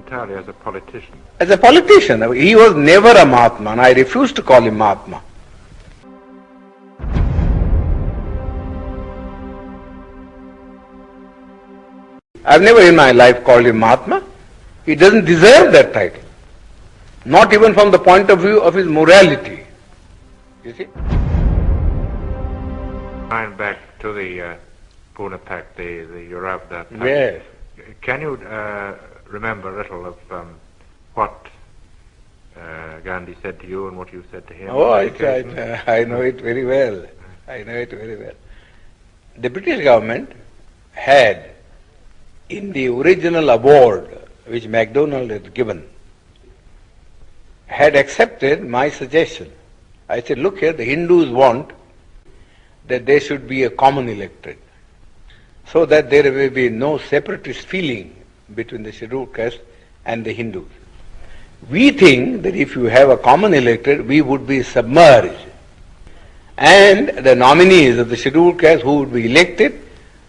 entirely as a politician. As a politician, he was never a Mahatma, and I refuse to call him Mahatma. I've never in my life called him Mahatma. He doesn't deserve that title. Not even from the point of view of his morality. You see? Going back to the Poona Pact, the Eurabda Pact. Yes. Can you remember a little of what Gandhi said to you and what you said to him? Oh, I know it very well. I know it very well. The British government had, in the original award which MacDonald had given, had accepted my suggestion. I said, look here, the Hindus want that there should be a common electorate, so that there may be no separatist feeling between the scheduled caste and the Hindus. We think that if you have a common electorate, we would be submerged, and the nominees of the scheduled caste who would be elected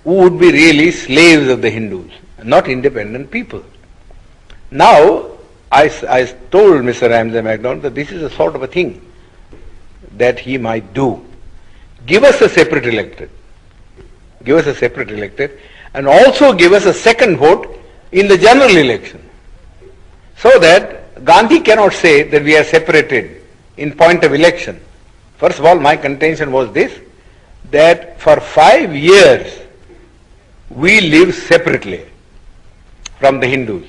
would be really slaves of the Hindus, not independent people. Now, I told Mr. Ramsay MacDonald that this is a sort of a thing that he might do. Give us a separate electorate. Give us a separate electorate, and also give us a second vote in the general election, so that Gandhi cannot say that we are separated in point of election. First of all, my contention was this, that for 5 years we lived separately from the Hindus,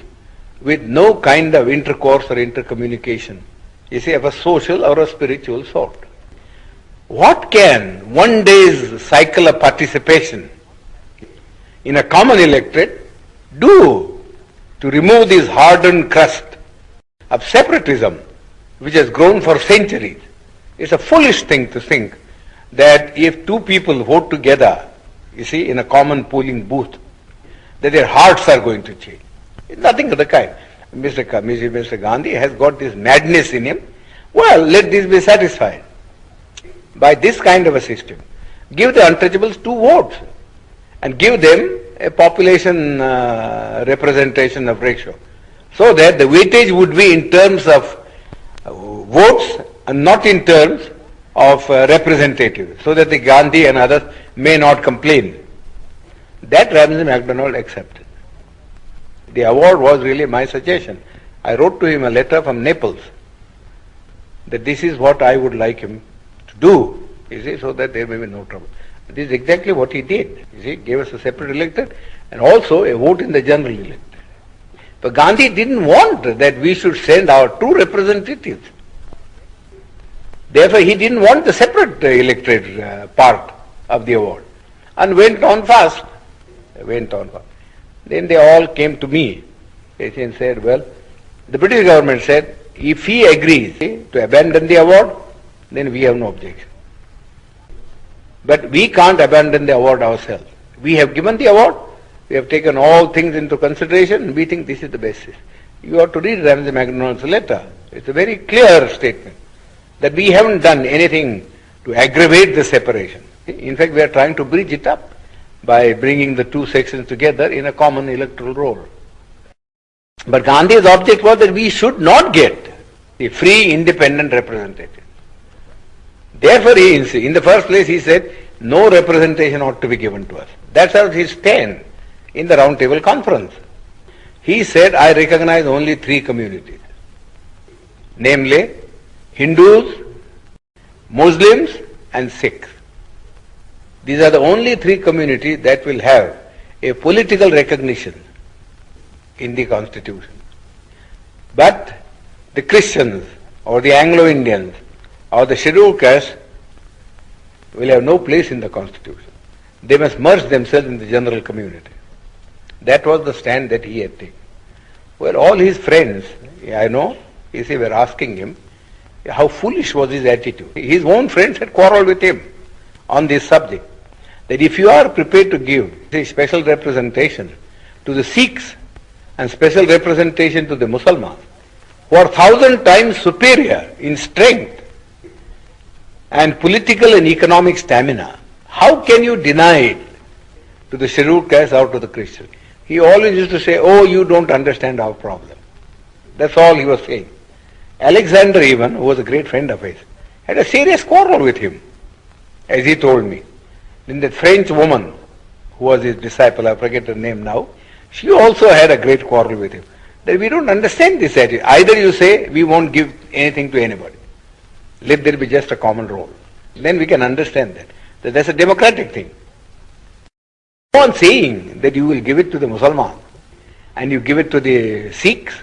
with no kind of intercourse or intercommunication, you see, of a social or a spiritual sort. What can one day's cycle of participation in a common electorate do to remove this hardened crust of separatism which has grown for centuries? It's a foolish thing to think that if two people vote together, you see, in a common polling booth, that their hearts are going to change. It's nothing of the kind. Mr. Gandhi has got this madness in him. Well, let this be satisfied by this kind of a system. Give the untouchables 2 votes and give them a population representation of ratio, so that the weightage would be in terms of votes and not in terms of representatives, so that the Gandhi and others may not complain. That Ramsay MacDonald accepted. The award was really my suggestion. I wrote to him a letter from Naples that this is what I would like him to do, you see, so that there may be no trouble. This is exactly what he did. You see, gave us a separate electorate and also a vote in the general electorate. But Gandhi didn't want that we should send our 2 representatives. Therefore, he didn't want the separate electorate part of the award, and went on fast. Then they all came to me and said, well, the British government said, if he agrees to abandon the award, then we have no objection. But we can't abandon the award ourselves. We have given the award, we have taken all things into consideration, and we think this is the basis. You have to read Ramsay MacDonald's letter. It's a very clear statement that we haven't done anything to aggravate the separation. In fact, we are trying to bridge it up by bringing the 2 sections together in a common electoral roll. But Gandhi's object was that we should not get a free, independent representative. Therefore, in the first place, he said, no representation ought to be given to us. That's how his stand in the Round Table Conference. He said, I recognize only 3 communities, namely Hindus, Muslims, and Sikhs. These are the only 3 communities that will have a political recognition in the Constitution. But the Christians or the Anglo-Indians or the scheduled caste will have no place in the Constitution. They must merge themselves in the general community. That was the stand that he had taken. Well, all his friends, I know, you see, were asking him how foolish was his attitude. His own friends had quarreled with him on this subject, that if you are prepared to give a special representation to the Sikhs and special representation to the Muslims, who are 1,000 times superior in strength and political and economic stamina, how can you deny it to the scheduled caste or to the Christian? He always used to say, oh, you don't understand our problem. That's all he was saying. Alexander even, who was a great friend of his, had a serious quarrel with him, as he told me. Then that French woman, who was his disciple, I forget her name now, she also had a great quarrel with him. That we don't understand this attitude. Either you say, we won't give anything to anybody. Let there be just a common role. Then we can understand that that's a democratic thing. Go on saying that you will give it to the Muslims and you give it to the Sikhs,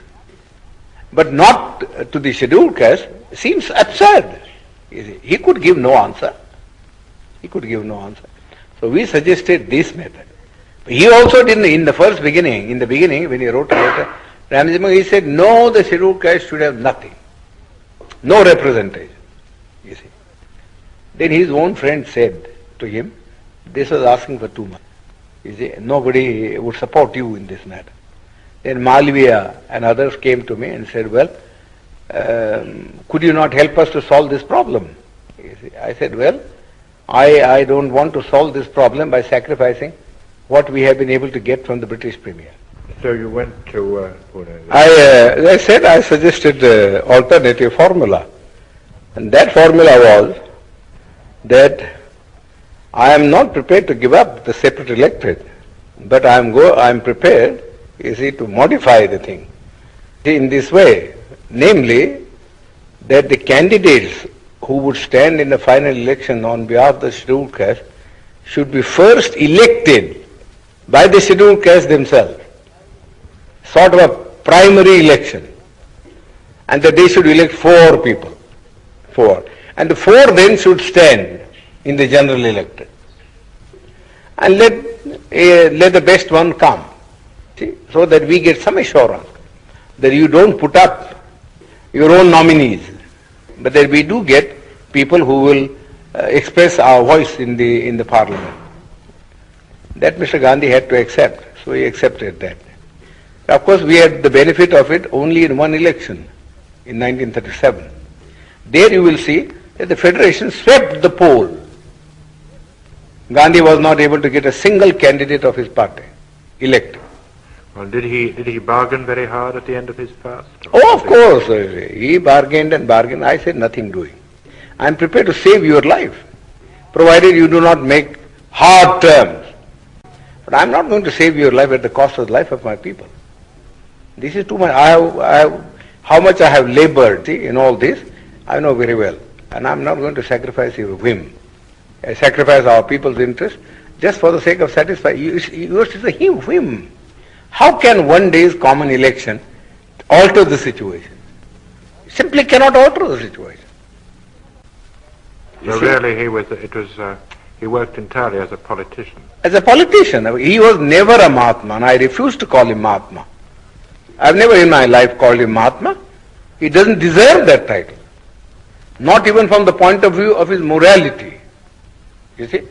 but not to the scheduled caste, seems absurd. He could give no answer. He could give no answer. So we suggested this method. He also didn't, in the beginning, when he wrote a letter, he said, no, the scheduled caste should have nothing. No representation. You see. Then his own friend said to him, this was asking for too much. You see, nobody would support you in this matter. Then Malviya and others came to me and said, well, could you not help us to solve this problem? You see, I said, well, I don't want to solve this problem by sacrificing what we have been able to get from the British Premier. So you went to Poona. I said I suggested alternative formula. And that formula was that I am not prepared to give up the separate electorate, but I am prepared, you see, to modify the thing in this way, namely that the candidates who would stand in the final election on behalf of the scheduled caste should be first elected by the scheduled caste themselves, sort of a primary election, and that they should elect 4 people. 4. And the 4 then should stand in the general electorate. And let the best one come. See, so that we get some assurance that you don't put up your own nominees, but that we do get people who will express our voice in the parliament. That Mr. Gandhi had to accept, so he accepted that. Of course, we had the benefit of it only in one election, in 1937. There you will see that the Federation swept the poll. Gandhi was not able to get a single candidate of his party elected. Well, did he bargain very hard at the end of his fast? Oh, of course. He bargained and bargained. I said nothing doing. I am prepared to save your life, provided you do not make hard terms. But I am not going to save your life at the cost of the life of my people. This is too much. How much I have labored in all this, I know very well. And I am not going to sacrifice your whim. I sacrifice our people's interest just for the sake of satisfying. Yours is a whim. How can one day's common election alter the situation? It simply cannot alter the situation. So really he worked entirely as a politician. As a politician. He was never a Mahatma, and I refuse to call him Mahatma. I've never in my life called him Mahatma. He doesn't deserve that title. Not even from the point of view of his morality. You see?